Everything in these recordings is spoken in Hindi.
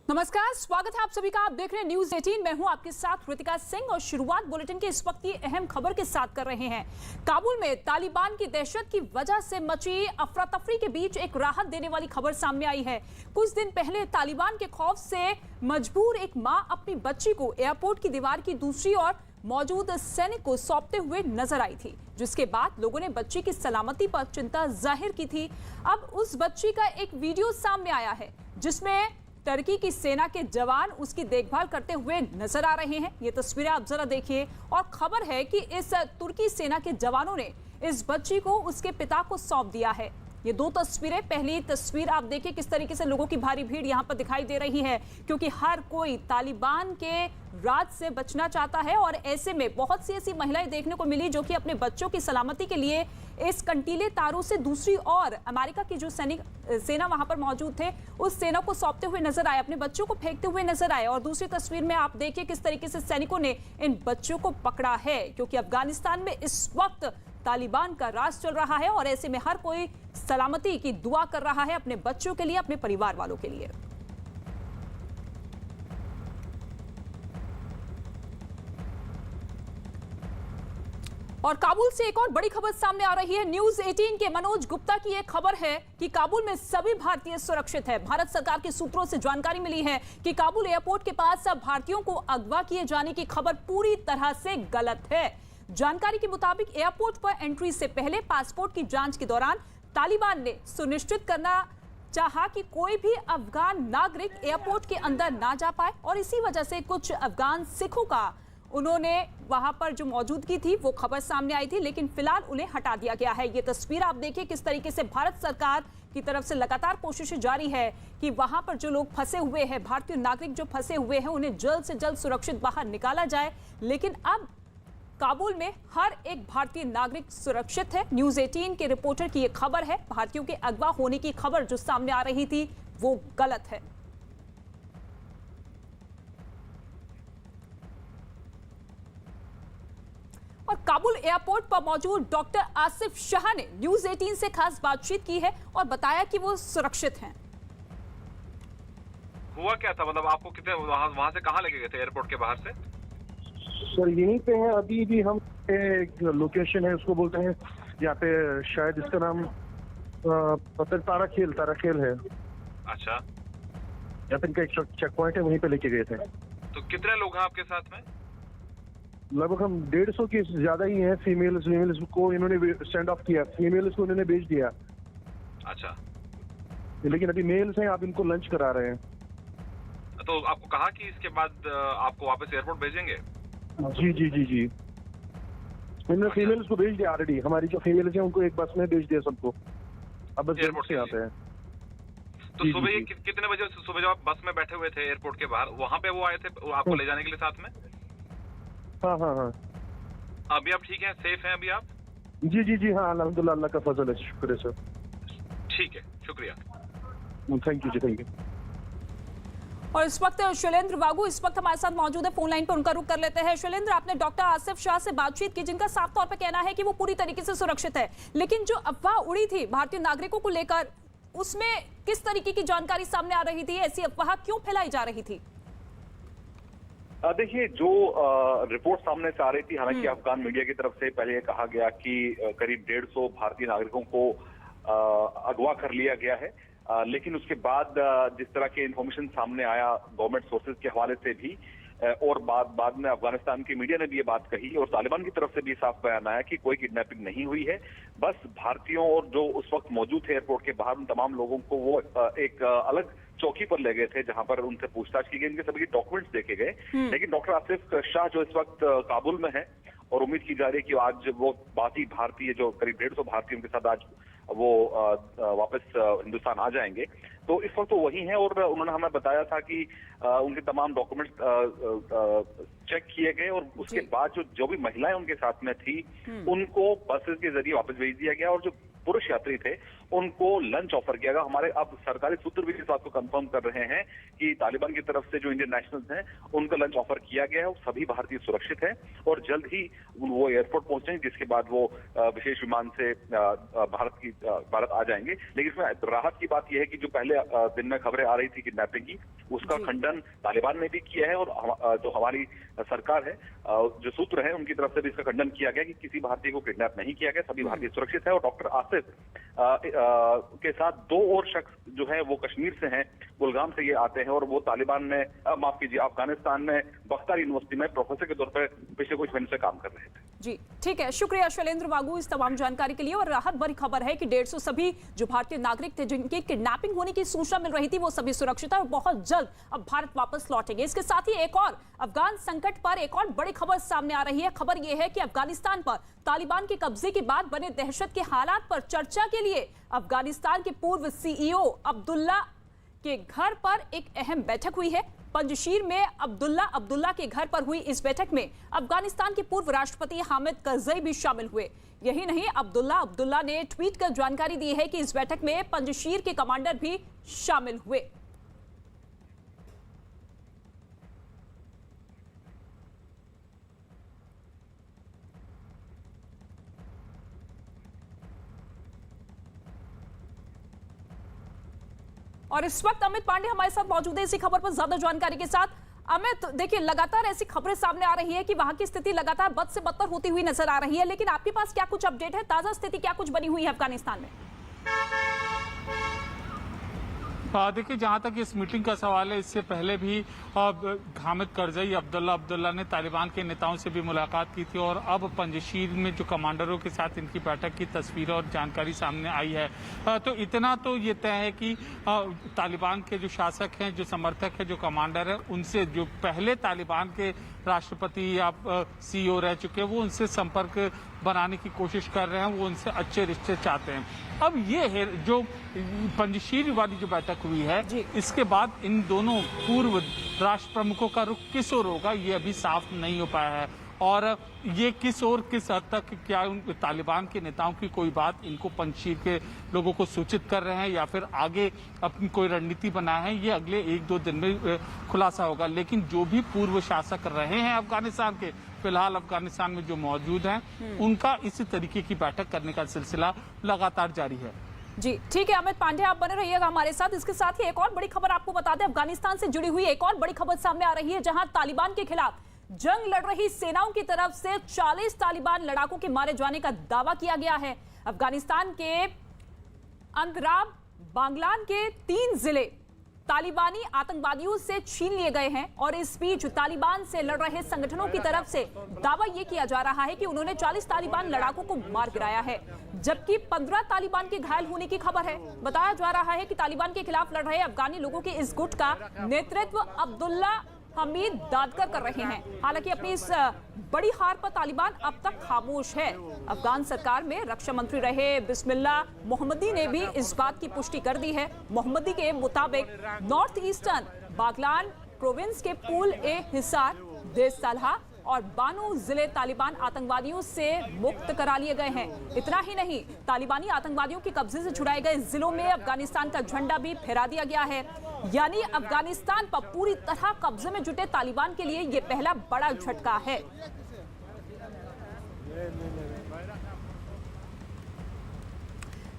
नमस्कार, स्वागत है आप सभी का। आप देख रहे हैं न्यूज 18। मैं हूं आपके साथ ऋतिका सिंह और शुरुआत बुलेटिन के इस वक्त की अहम खबर के साथ कर रहे हैं। काबुल में तालिबान की दहशत की वजह से मची अफरा तफरी के बीच एक राहत देने वाली खबर सामने आई है। कुछ दिन पहले तालिबान के खौफ से मजबूर एक मां अपनी बच्ची को एयरपोर्ट की दीवार की दूसरी ओर मौजूद सैनिक को सौंपते हुए नजर आई थी, जिसके बाद लोगों ने बच्ची की सलामती पर चिंता जाहिर की थी। अब उस बच्ची का एक वीडियो सामने आया है जिसमें टर्की की सेना के जवान उसकी देखभाल करते हुए नजर आ रहे हैं। ये तस्वीरें आप जरा देखिए। और खबर है कि इस तुर्की सेना के जवानों ने इस बच्ची को उसके पिता को सौंप दिया है। ये दो तस्वीरें, पहली तस्वीर आप देखिए किस तरीके से लोगों की भारी भीड़ यहाँ पर दिखाई दे रही है, क्योंकि हर कोई तालिबान के राज से बचना चाहता है। और ऐसे में बहुत सी ऐसी महिलाएं देखने को मिली जो कि अपने बच्चों की सलामती के लिए इस कंटीले तारों से दूसरी ओर अमेरिका की जो सेना वहां पर मौजूद थे उस सेना को सौंपते हुए नजर आए, अपने बच्चों को फेंकते हुए नजर आए। और दूसरी तस्वीर में आप देखिए किस तरीके से सैनिकों ने इन बच्चों को पकड़ा है, क्योंकि अफगानिस्तान में इस वक्त तालिबान का राज चल रहा है और ऐसे में हर कोई सलामती की दुआ कर रहा है अपने बच्चों के लिए, अपने परिवार वालों के लिए। और काबुल से एक और बड़ी खबर सामने आ रही है। न्यूज 18 के मनोज गुप्ता की एक खबर है कि काबुल में सभी भारतीय सुरक्षित है। भारत सरकार के सूत्रों से जानकारी मिली है कि काबुल एयरपोर्ट के पास सब भारतीयों को अगवा किए जाने की खबर पूरी तरह से गलत है। जानकारी के मुताबिक एयरपोर्ट पर एंट्री से पहले पासपोर्ट की जांच के दौरान तालिबान ने सुनिश्चित करना चाहा कि कोई भी अफगान नागरिक एयरपोर्ट के अंदर ना जा पाए, और इसी वजह से कुछ अफगान सिखों का उन्होंने वहां पर जो मौजूदगी थी वो खबर सामने आई थी, लेकिन फिलहाल उन्हें हटा दिया गया है। ये तस्वीर आप देखिए किस तरीके से भारत सरकार की तरफ से लगातार कोशिशें जारी है कि वहां पर जो लोग फंसे हुए हैं, भारतीय नागरिक जो फंसे हुए हैं, उन्हें जल्द से जल्द सुरक्षित बाहर निकाला जाए। लेकिन अब काबुल में हर एक भारतीय नागरिक सुरक्षित है। न्यूज 18 के रिपोर्टर की यह खबर है। भारतीयों के अगवा होने की खबर जो सामने आ रही थी वो गलत है। और काबुल एयरपोर्ट पर मौजूद डॉक्टर आसिफ शाह ने न्यूज 18 से खास बातचीत की है और बताया कि वो सुरक्षित हैं। हुआ क्या था, मतलब आपको कितने वहां से कहां लेके गए थे एयरपोर्ट के बाहर से? सर यहीं पे है, अभी भी हम एक लोकेशन है उसको बोलते हैं यहाँ पे, शायद इसका नाम ताराखेल है। अच्छा, यहाँ पे इनका एक चेक पॉइंट है, वहीं पे लेके गए थे। तो कितने लोग हैं आपके साथ में? लगभग हम 150 के ज्यादा ही हैं। फीमेल्स को इन्होंने स्टैंड ऑफ किया, फीमेल्स को इन्होंने भेज दिया। अच्छा, लेकिन अभी मेल्स हैं, आप इनको लंच करा रहे हैं। तो आपको कहा कि इसके बाद आपको वापस एयरपोर्ट भेजेंगे? जी जी जी जी, इन्होंने फीमेल्स को भेज दिया ऑलरेडी। हमारी जो फीमेल्स हैं उनको एक बस में भेज दिया सबको। अब बस एयरपोर्ट से आते हैं। तो सुबह ये कितने बजे सुबह जब आप बस में बैठे हुए थे एयरपोर्ट के बाहर, वहाँ पे वो आए थे आपको ले जाने के लिए साथ में? हाँ हाँ हाँ। अभी आप ठीक हैं, सेफ हैं अभी आप? जी जी जी हाँ, अल्हम्दुलिल्लाह, अल्लाह का फजल है, शुक्र है सर। ठीक है, शुक्रिया। Thank you ji, thank you. और इस वक्त शैलेंद्र बागू इस वक्त हमारे साथ मौजूद है, फोन लाइन पर उनका रुख कर लेते हैं। शैलेंद्र, आपने डॉक्टर आसिफ शाह से बातचीत की, जिनका साफ तौर पर कहना है कि वो पूरी तरीके से सुरक्षित है, लेकिन जो अफवाह उड़ी थी भारतीय नागरिकों को लेकर, उसमें किस तरीके की जानकारी सामने आ रही थी? ऐसी अफवाह क्यों फैलाई जा रही थी? देखिए, जो रिपोर्ट सामने से आ रही थी, हालांकि अफगान मीडिया की तरफ से पहले कहा गया कि करीब 150 भारतीय नागरिकों को अगवा कर लिया गया है, लेकिन उसके बाद जिस तरह के इंफॉर्मेशन सामने आया गवर्नमेंट सोर्सेज के हवाले से भी, और बाद में अफगानिस्तान की मीडिया ने भी ये बात कही और तालिबान की तरफ से भी साफ बयान आया कि कोई किडनैपिंग नहीं हुई है। बस भारतीयों और जो उस वक्त मौजूद थे एयरपोर्ट के बाहर, उन तमाम लोगों को वो एक अलग चौकी पर ले गए थे जहां पर उनसे पूछताछ की गई, इनके सभी डॉक्यूमेंट्स देखे गए। लेकिन डॉक्टर आसिफ शाह जो इस वक्त काबुल में है और उम्मीद की जा रही है कि आज वो बाकी भारतीय जो करीब 150 भारतीयों के साथ आज वो वापस हिंदुस्तान आ जाएंगे, तो इस वक्त तो वही हैं। और उन्होंने हमें बताया था कि उनके तमाम डॉक्यूमेंट्स चेक किए गए और उसके बाद जो भी महिलाएं उनके साथ में थी उनको बसेस के जरिए वापस भेज दिया गया, और जो पुरुष यात्री थे उनको लंच ऑफर किया गया। हमारे अब सरकारी सूत्र भी इस बात को कंफर्म कर रहे हैं कि तालिबान की तरफ से जो इंडियन नेशनल्स हैं उनको लंच ऑफर किया गया है। सभी भारतीय सुरक्षित हैं और जल्द ही वो एयरपोर्ट पहुंचेंगे, जिसके बाद वो विशेष विमान से भारत आ जाएंगे। लेकिन इसमें राहत की बात यह है कि जो पहले दिन में खबरें आ रही थी किडनैपिंग की, उसका खंडन तालिबान ने भी किया है और जो हमारी सरकार है, जो सूत्र है, उनकी तरफ से भी इसका खंडन किया गया कि किसी भारतीय को किडनैप नहीं किया गया, सभी भारतीय सुरक्षित है। और डॉक्टर आसिफ के साथ 2 और शख्स जो है वो कश्मीर से हैं, कुलगाम से ये आते हैं और वो तालिबान में माफ कीजिए अफगानिस्तान में बख्तार यूनिवर्सिटी में प्रोफेसर के तौर पर पिछले कुछ महीने से काम कर रहे थे। जी ठीक है, शुक्रिया शैलेंद्र वागू इस तमाम जानकारी के लिए। और राहत भरी खबर है कि 150 सभी जो भारतीय नागरिक थे जिनकी किडनैपिंग होने की सूचना मिल रही थी वो सभी सुरक्षित है और बहुत जल्द अब भारत वापस लौटेंगे। इसके साथ ही एक और अफगान संकट पर एक और बड़ी खबर सामने आ रही है। खबर यह है कि अफगानिस्तान पर तालिबान के कब्जे के बाद बने दहशत के हालात पर चर्चा के लिए अफगानिस्तान के पूर्व सीईओ अब्दुल्ला के घर पर एक अहम बैठक हुई है। पंजशीर में अब्दुल्ला के घर पर हुई इस बैठक में अफगानिस्तान के पूर्व राष्ट्रपति हामिद करजई भी शामिल हुए। यही नहीं, अब्दुल्ला ने ट्वीट कर जानकारी दी है कि इस बैठक में पंजशीर के कमांडर भी शामिल हुए। और इस वक्त अमित पांडे हमारे साथ मौजूद है इसी खबर पर ज्यादा जानकारी के साथ। अमित, देखिए लगातार ऐसी खबरें सामने आ रही है कि वहां की स्थिति लगातार बद से बदतर होती हुई नजर आ रही है, लेकिन आपके पास क्या कुछ अपडेट है? ताजा स्थिति क्या कुछ बनी हुई है अफगानिस्तान में? देखिए, जहां तक इस मीटिंग का सवाल है, इससे पहले भी हामिद करजई अब्दुल्ला ने तालिबान के नेताओं से भी मुलाकात की थी और अब पंजशीर में जो कमांडरों के साथ इनकी बैठक की तस्वीरें और जानकारी सामने आई है। तो इतना तो ये तय है कि तालिबान के जो शासक हैं, जो समर्थक हैं, जो कमांडर हैं, उनसे जो पहले तालिबान के राष्ट्रपति या सीईओ रह चुके हैं, वो उनसे संपर्क बनाने की कोशिश कर रहे हैं, वो उनसे अच्छे रिश्ते चाहते हैं। अब ये है जो पंजशीर वाली जो बैठक हुई है, इसके बाद इन दोनों पूर्व राष्ट्र प्रमुखों का रुख किस ओर होगा ये अभी साफ नहीं हो पाया है और ये किस ओर किस हद तक क्या तालिबान के नेताओं की कोई बात इनको पंजशीर के लोगों को सूचित कर रहे हैं या फिर आगे अपनी कोई रणनीति बनाए हैं, ये अगले 1-2 दिन में खुलासा होगा। लेकिन जो भी पूर्व शासक रहे हैं अफगानिस्तान के, फिलहाल अफगानिस्तान में जो मौजूद हैं, उनका इसी तरीके की बैठक करने का सिलसिला लगातार जारी है। जी ठीक है अमित पांडे, आप बने रहिएगा हमारे साथ। इसके साथ ही एक और बड़ी खबर आपको बता दें, अफगानिस्तान से जुड़ी हुई एक और बड़ी खबर सामने आ रही है, जहां तालिबान के खिलाफ जंग लड़ रही सेनाओं की तरफ से 40 तालिबान लड़ाकों के मारे जाने का दावा किया गया है। अफगानिस्तान के अंतराब बांग्लान के 3 जिले तालिबानी आतंकवादियों से छीन लिए गए हैं और इस बीच तालिबान से लड़ रहे संगठनों की तरफ से दावा यह किया जा रहा है कि उन्होंने 40 तालिबान लड़ाकों को मार गिराया है, जबकि 15 तालिबान के घायल होने की खबर है। बताया जा रहा है कि तालिबान के खिलाफ लड़ रहे अफगानी लोगों के इस गुट का नेतृत्व अब्दुल्ला हमीद दादकर कर रहे हैं। हालांकि अपनी इस बड़ी हार पर तालिबान अब तक खामोश है। अफगान सरकार में रक्षा मंत्री रहे बिस्मिल्लाह मोहम्मदी ने भी इस बात की पुष्टि कर दी है। मोहम्मदी के मुताबिक नॉर्थ ईस्टर्न बागलान प्रोविंस के पूल ए हिसार, देश सलाह और बानो जिले तालिबान आतंकवादियों से मुक्त करा लिए गए हैं। इतना ही नहीं, तालिबानी आतंकवादियों के कब्जे से छुड़ाए गए जिलों में अफगानिस्तान का झंडा भी फहरा दिया गया है। यानी अफगानिस्तान पर पूरी तरह कब्जे में जुटे तालिबान के लिए यह पहला बड़ा झटका है।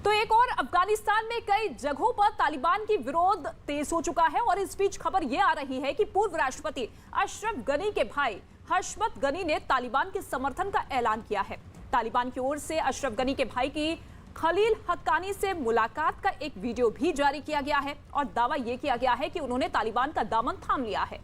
तो एक और अफगानिस्तान में कई जगहों पर तालिबान की विरोध तेज हो चुका है और इस बीच खबर यह आ रही है कि पूर्व राष्ट्रपति अशरफ गनी के भाई हशमत गनी ने तालिबान के समर्थन का ऐलान किया है। तालिबान की ओर से अशरफ गनी के भाई की खलील हक्कानी से मुलाकात का एक वीडियो भी जारी किया गया है और दावा यह किया गया है कि उन्होंने तालिबान का दामन थाम लिया है।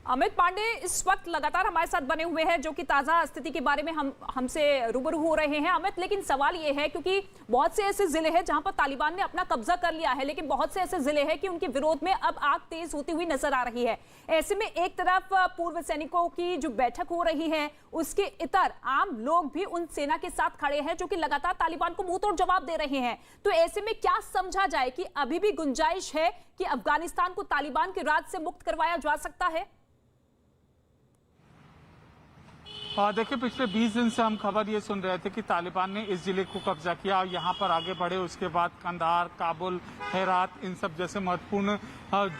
अमित पांडे इस वक्त लगातार हमारे साथ बने हुए हैं, जो कि ताजा स्थिति के बारे में हमसे रूबरू हो रहे हैं। अमित, लेकिन सवाल ये है, क्योंकि बहुत से ऐसे जिले हैं जहां पर तालिबान ने अपना कब्जा कर लिया है, लेकिन बहुत से ऐसे जिले हैं कि उनके विरोध में अब आग तेज होती हुई नजर आ रही है। ऐसे में एक तरफ पूर्व सैनिकों की जो बैठक हो रही है, उसके इतर आम लोग भी उन सेना के साथ खड़े हैं जो कि लगातार तालिबान को मुंह तोड़ जवाब दे रहे हैं। तो ऐसे में क्या समझा जाए कि अभी भी गुंजाइश है कि अफगानिस्तान को तालिबान के राज से मुक्त करवाया जा सकता है? देखिए, पिछले 20 दिन से हम खबर ये सुन रहे थे कि तालिबान ने इस जिले को कब्जा किया और यहाँ पर आगे बढ़े। उसके बाद कंधार, काबुल, हेरात, इन सब जैसे महत्वपूर्ण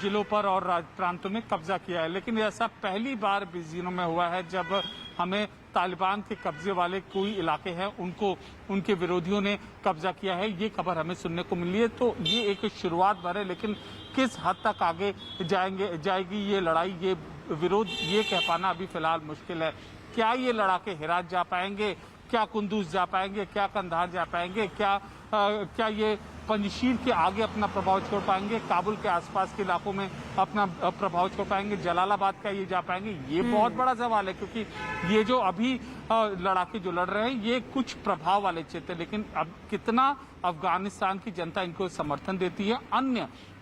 जिलों पर और प्रांतों में कब्जा किया है। लेकिन ऐसा पहली बार 20 दिनों में हुआ है जब हमें तालिबान के कब्जे वाले कोई इलाके हैं उनको उनके विरोधियों ने कब्जा किया है, ये खबर हमें सुनने को मिली है। तो ये एक शुरुआत भर है, लेकिन किस हद तक आगे जाएगी ये लड़ाई, ये विरोध, ये कह पाना अभी फिलहाल मुश्किल है। क्या ये लड़ाके हेरात जा पाएंगे, क्या कुंदूज जा पाएंगे, क्या कंधार जा पाएंगे, क्या ये पंजशीर के आगे अपना प्रभाव छोड़ पाएंगे, काबुल के आसपास के इलाकों में अपना प्रभाव छोड़ पाएंगे, जलालाबाद का ये जा पाएंगे, ये बहुत बड़ा सवाल है। क्योंकि ये जो अभी लड़ाके जो लड़ रहे हैं ये कुछ प्रभाव वाले क्षेत्र है, लेकिन अब कितना अफगानिस्तान की जनता इनको समर्थन देती है,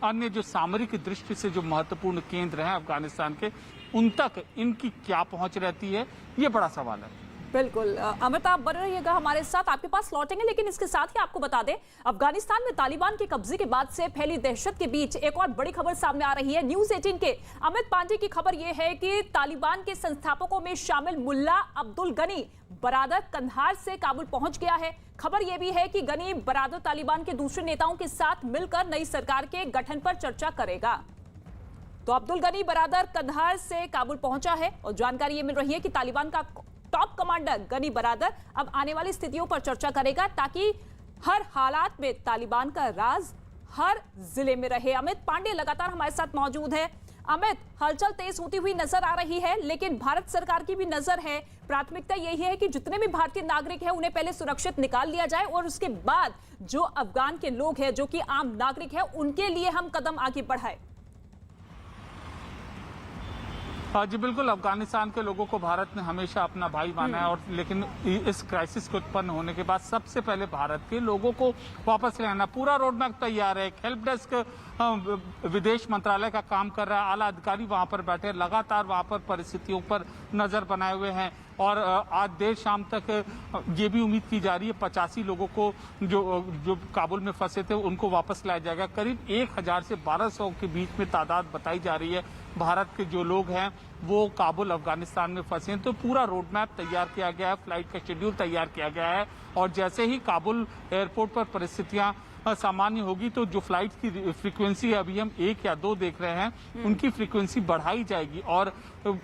अन्य जो सामरिक दृष्टि से जो महत्वपूर्ण केंद्र हैं अफगानिस्तान के, उन तक इनकी क्या पहुंच रहती है, ये बड़ा सवाल है। बिल्कुल अमित, आप बने रहिएगा हमारे साथ, आपके पास लौटेंगे। लेकिन इसके साथ ही आपको बता दें, अफगानिस्तान में तालिबान के कब्जे के बाद से फैली दहशत के बीच एक और बड़ी खबर सामने आ रही है। न्यूज़ 18 के अमित पांडे की खबर यह है कि तालिबान के संस्थापकों में शामिल मुल्ला अब्दुल गनी बरादर कंधार से काबुल पहुंच गया है। खबर यह भी है कि गनी बरादर तालिबान के दूसरे नेताओं के साथ मिलकर नई सरकार के गठन पर चर्चा करेगा। तो अब्दुल गनी बरादर कंधार से काबुल पहुंचा है और जानकारी ये मिल रही है कि तालिबान का टॉप कमांडर गनी बरादर अब आने वाली स्थितियों पर चर्चा करेगा ताकि हर हालात में तालिबान का राज हर जिले में रहे। अमित पांडे लगातार हमारे साथ मौजूद है। अमित, हलचल तेज होती हुई नजर आ रही है, लेकिन भारत सरकार की भी नजर है, प्राथमिकता यही है कि जितने भी भारतीय नागरिक हैं उन्हें पहले सुरक्षित निकाल लिया जाए और उसके बाद जो अफगान के लोग हैं, जो कि आम नागरिक है, उनके लिए हम कदम आगे बढ़ाए। जी बिल्कुल, अफगानिस्तान के लोगों को भारत ने हमेशा अपना भाई माना है, और लेकिन इस क्राइसिस के उत्पन्न होने के बाद सबसे पहले भारत के लोगों को वापस ले आना। पूरा रोड मैप तैयार है, हेल्प डेस्क विदेश मंत्रालय का काम कर रहा है, आला अधिकारी वहां पर बैठे लगातार वहां पर परिस्थितियों पर नजर बनाए हुए हैं। और आज देर शाम तक ये भी उम्मीद की जा रही है 85 लोगों को जो काबुल में फंसे थे उनको वापस लाया जाएगा। करीब 1000 से 1200 के बीच में तादाद बताई जा रही है भारत के जो लोग हैं वो काबुल अफगानिस्तान में फंसे हैं। तो पूरा रोड मैप तैयार किया गया है, फ्लाइट का शेड्यूल तैयार किया गया है, और जैसे ही काबुल एयरपोर्ट पर परिस्थितियां सामान्य होगी तो जो फ्लाइट की फ्रीक्वेंसी अभी हम 1 या 2 देख रहे हैं उनकी फ्रीक्वेंसी बढ़ाई जाएगी। और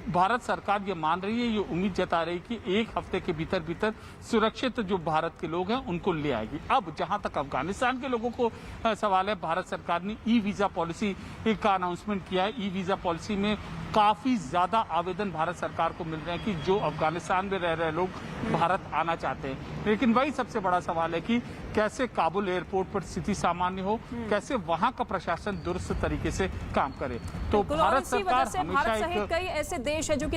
भारत सरकार ये मान रही है, ये उम्मीद जता रही है कि 1 हफ्ते के भीतर सुरक्षित जो भारत के लोग हैं उनको ले आएगी। अब जहां तक अफगानिस्तान के लोगों को सवाल है, भारत सरकार ने ई वीजा पॉलिसी का अनाउंसमेंट किया है। ई वीजा पॉलिसी में काफी ज्यादा आवेदन भारत सरकार को मिल रहे हैं कि जो अफगानिस्तान में रह रहे लोग भारत आना चाहते हैं। लेकिन वही सबसे बड़ा सवाल है कि कैसे काबुल एयरपोर्ट पर स्थिति सामान्य हो, कैसे वहां का प्रशासन दुरुस्त तरीके से काम करे। तो भारत सरकार हमेशा कई ऐसे देश है जो कि